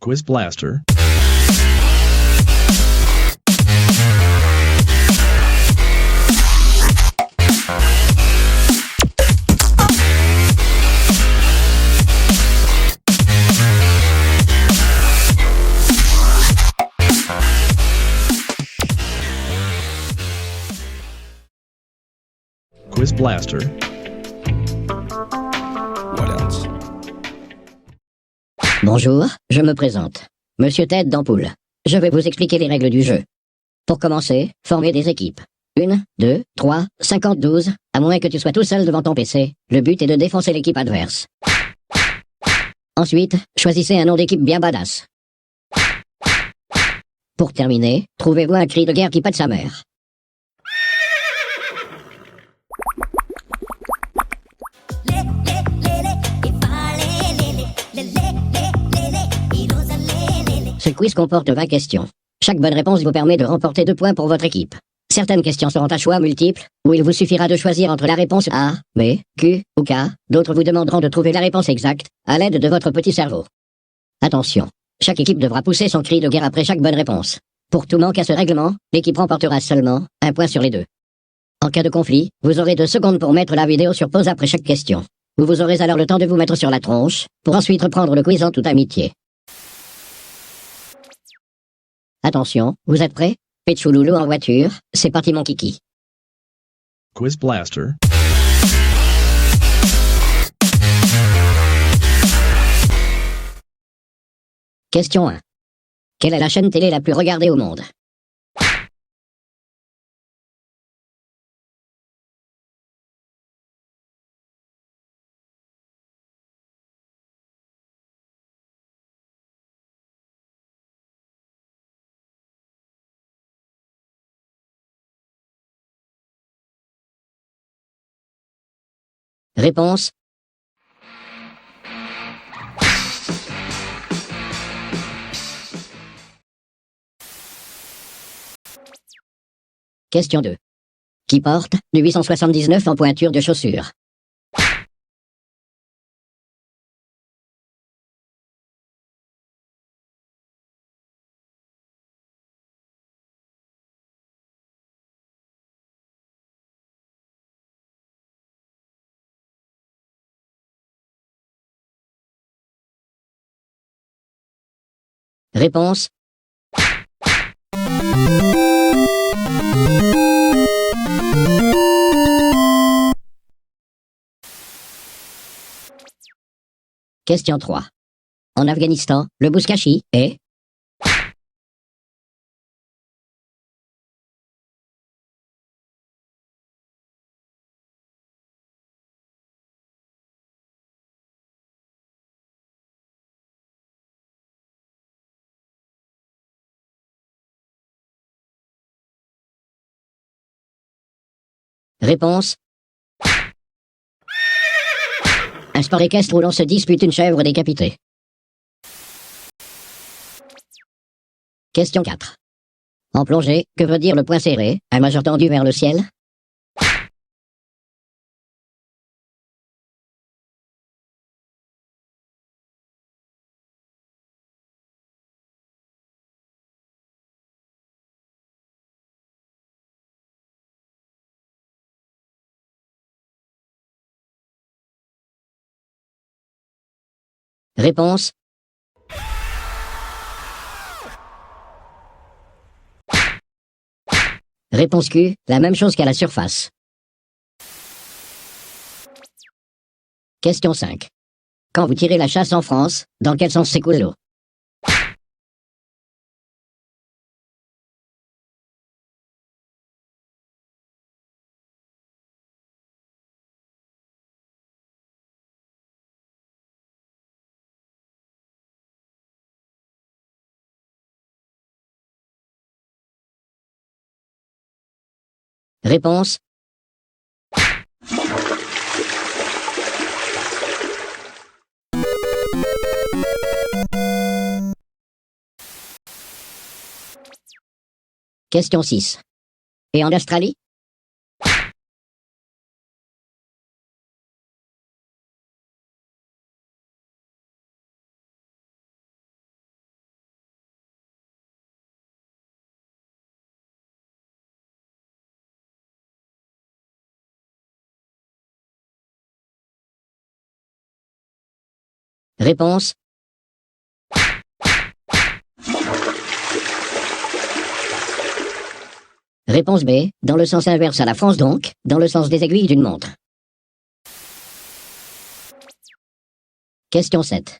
Quiz Blaster. Quiz Blaster. What else? Bonjour, je me présente. Monsieur Tête d'Ampoule. Je vais vous expliquer les règles du jeu. Pour commencer, formez des équipes. 1, 2, 3, 52, à moins que tu sois tout seul devant ton PC. Le but est de défoncer l'équipe adverse. Ensuite, choisissez un nom d'équipe bien badass. Pour terminer, trouvez-vous un cri de guerre qui pète sa mère. Ce quiz comporte 20 questions. Chaque bonne réponse vous permet de remporter 2 points pour votre équipe. Certaines questions seront à choix multiples, où il vous suffira de choisir entre la réponse A, B, Q ou K. D'autres vous demanderont de trouver la réponse exacte, à l'aide de votre petit cerveau. Attention, chaque équipe devra pousser son cri de guerre après chaque bonne réponse. Pour tout manque à ce règlement, l'équipe remportera seulement 1 point sur les 2. En cas de conflit, vous aurez 2 secondes pour mettre la vidéo sur pause après chaque question. Vous aurez alors le temps de vous mettre sur la tronche, pour ensuite reprendre le quiz en toute amitié. Attention, vous êtes prêts? Pétchouloulou en voiture, c'est parti mon kiki. Quiz Blaster. Question 1. Quelle est la chaîne télé la plus regardée au monde? Réponse. Question 2. Qui porte du 879 en pointure de chaussure? Réponse. Question 3. En Afghanistan, le bouskashi est... Réponse. Un sport équestre où l'on se dispute une chèvre décapitée. Question 4. En plongée, que veut dire le point serré, un majeur tendu vers le ciel? Réponse. Réponse Q, la même chose qu'à la surface. Question 5. Quand vous tirez la chasse en France, dans quel sens s'écoule l'eau? Réponse. Question 6. Et en Australie? Réponse. Réponse B, dans le sens inverse à la France donc, dans le sens des aiguilles d'une montre. Question 7.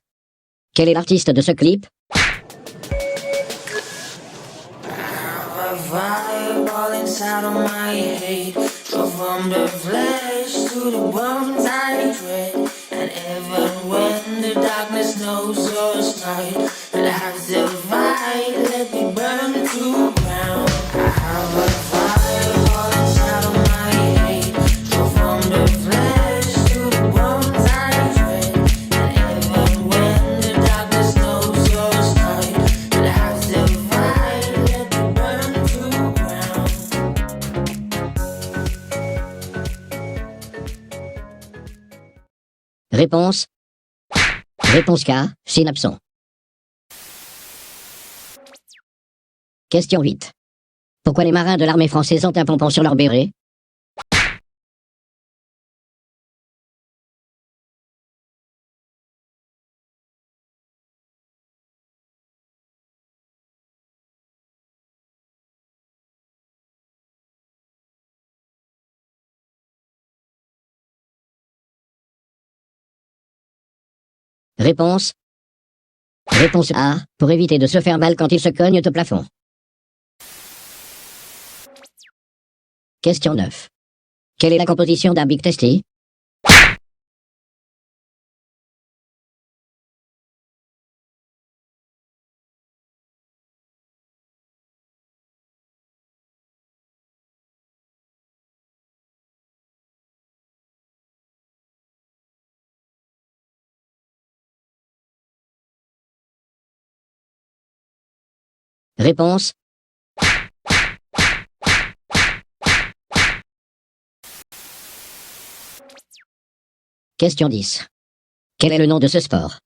Quel est l'artiste de ce clip? A vibe all inside of my head. So from the flesh to the bones I dread. And even when the darkness knows us night, and I have the vibe, let me burn to ground. I have a vibe all inside of my head. So from the flesh to the bones I dread. And even when the darkness knows us night, and I have the vibe, let me burn to ground. Réponse. Réponse K, synapson. Question 8. Pourquoi les marins de l'armée française ont un pompon sur leur béret? Réponse. Réponse A, pour éviter de se faire mal quand ils se cognent au plafond. Question 9. Quelle est la composition d'un Big Tasty? Réponse. Question 10. Quel est le nom de ce sport?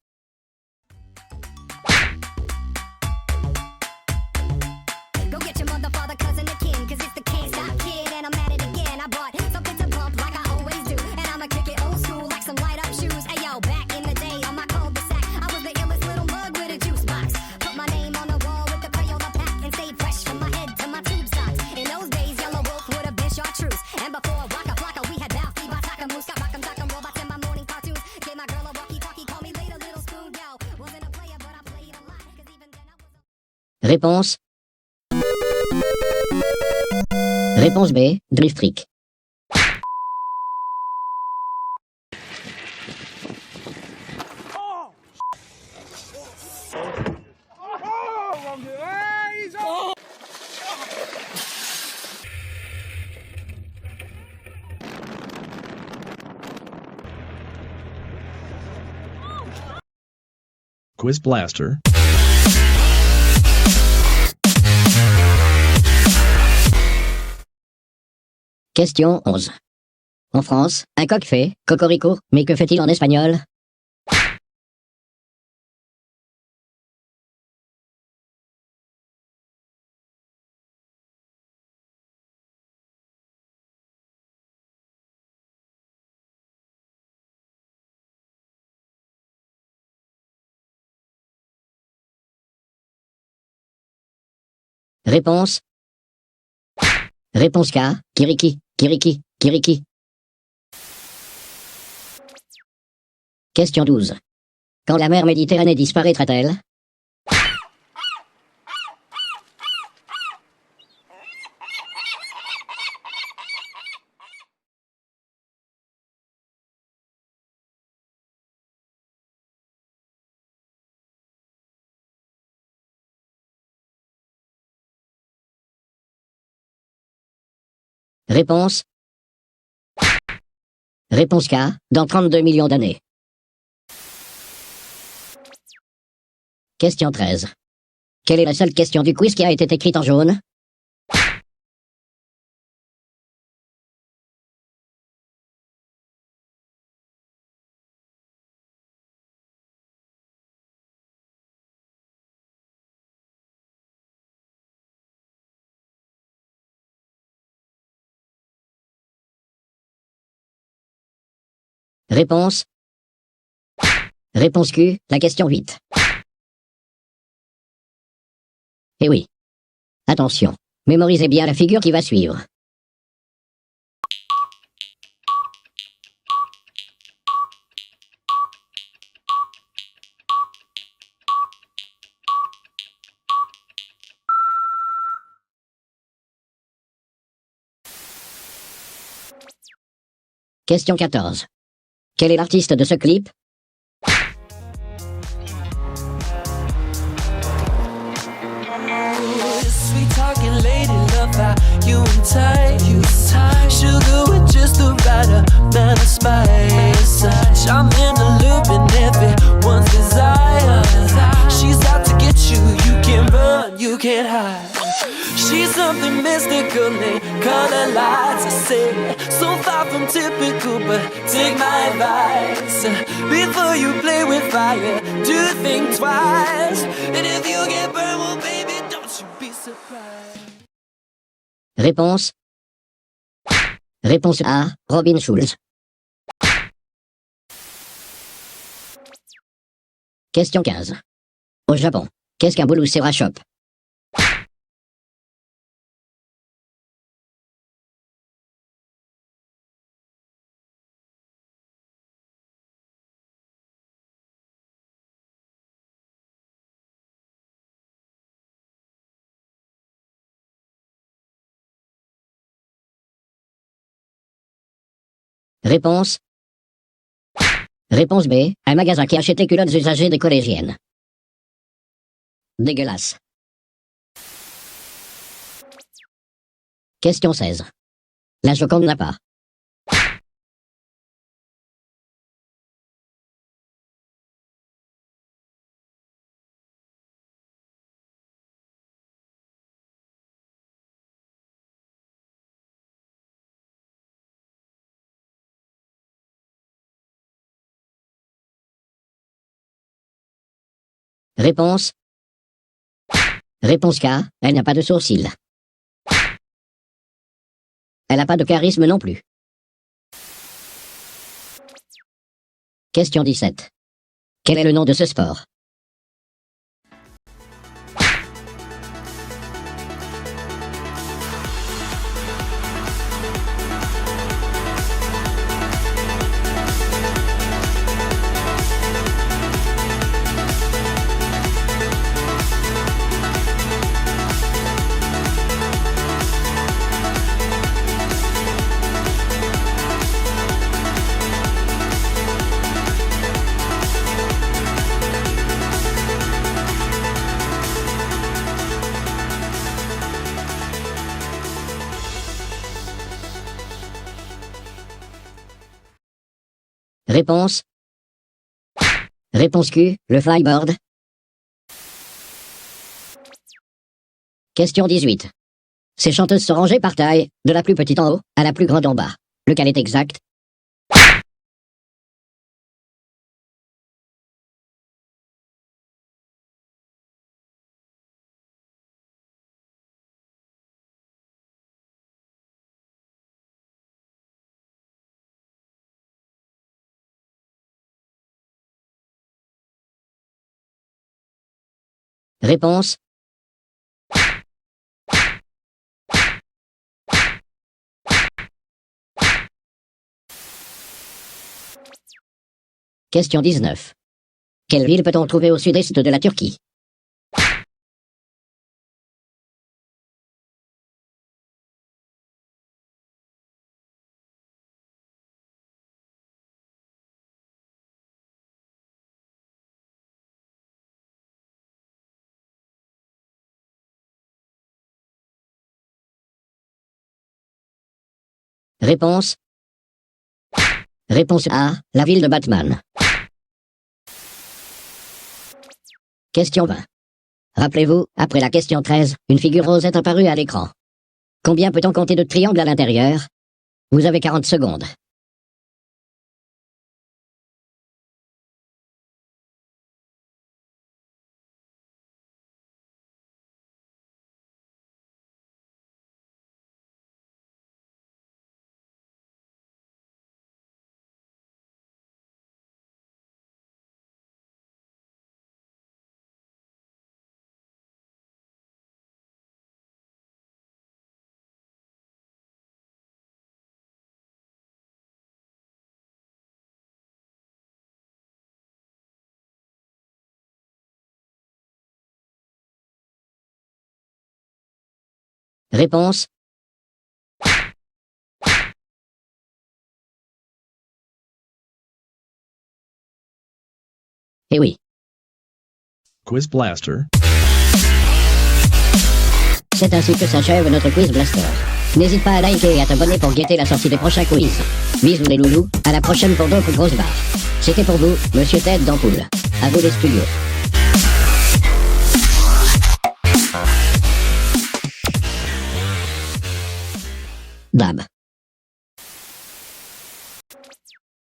Go get your mother, father, cousin, or kin, 'cause it's the can't stop kid, and I'm at it again. I bought something to bump like I always do, and I'ma kick it old school like some light up shoes. Hey yo, back in the day on my cul-de-sac, I was the illest little mug with a juice box. Put my name on the wall with the Crayola pack and stayed fresh from my head to my tube socks. In those days, Yellow Wolf would have been chartreuse, and before Waka Flocka, we had Balky, Bataka, Moose, got Rock'em, Sock'em, robots in my morning cartoons. Gave my girl a walkie-talkie, call me later, little spoon, yo. Wasn't a player, but I played a lot, 'cause even then I was a... Réponse. Réponse B, Drift Trick. Quiz Blaster. Question 11. En France, un coq fait cocorico, mais que fait-il en espagnol? Réponse. Réponse K, Kiriki, Kiriki, Kiriki. Question 12. Quand la mer Méditerranée disparaîtra-t-elle? Réponse. Réponse K, dans 32 millions d'années. Question 13. Quelle est la seule question du quiz qui a été écrite en jaune? Réponse. Réponse Q, la question 8. Eh oui. Attention. Mémorisez bien la figure qui va suivre. Question 14. Quel est l'artiste de ce clip? Sweet talking lady, love how you and tight. Sugar with just the right amount of spice. I'm in the loop and everyone's desire. She's out to get you, you can't run, you can't hide. She's something mystical, they color lights. I say, so far from typical, but take my advice. Before you play with fire, do think twice. And if you get burned, well baby, don't you be surprised. Réponse. Réponse A, Robin Schulz. Question 15. Au Japon, qu'est-ce qu'un Bulu Sera Shop? Réponse. Réponse B, un magasin qui achète les culottes usagées des collégiennes. Dégueulasse. Question 16. La Joconde n'a pas. Réponse. Réponse K, elle n'a pas de sourcils. Elle n'a pas de charisme non plus. Question 17. Quel est le nom de ce sport? Réponse. Réponse Q, le flyboard. Question 18. Ces chanteuses sont rangées par taille, de la plus petite en haut à la plus grande en bas. Lequel est exact? Réponse. Question 19. Quelle ville peut-on trouver au sud-est de la Turquie? Réponse. Réponse A, la ville de Batman. Question 20. Rappelez-vous, après la question 13, une figure rose est apparue à l'écran. Combien peut-on compter de triangles à l'intérieur? Vous avez 40 secondes. Réponse. Eh oui. Quiz Blaster. C'est ainsi que s'achève notre quiz Blaster. N'hésite pas à liker et à t'abonner pour guetter la sortie des prochains quiz. Bisous les loulous, à la prochaine pour d'autres grosses barres. C'était pour vous, Monsieur Tête d'Ampoule. À vous les studios. Dab.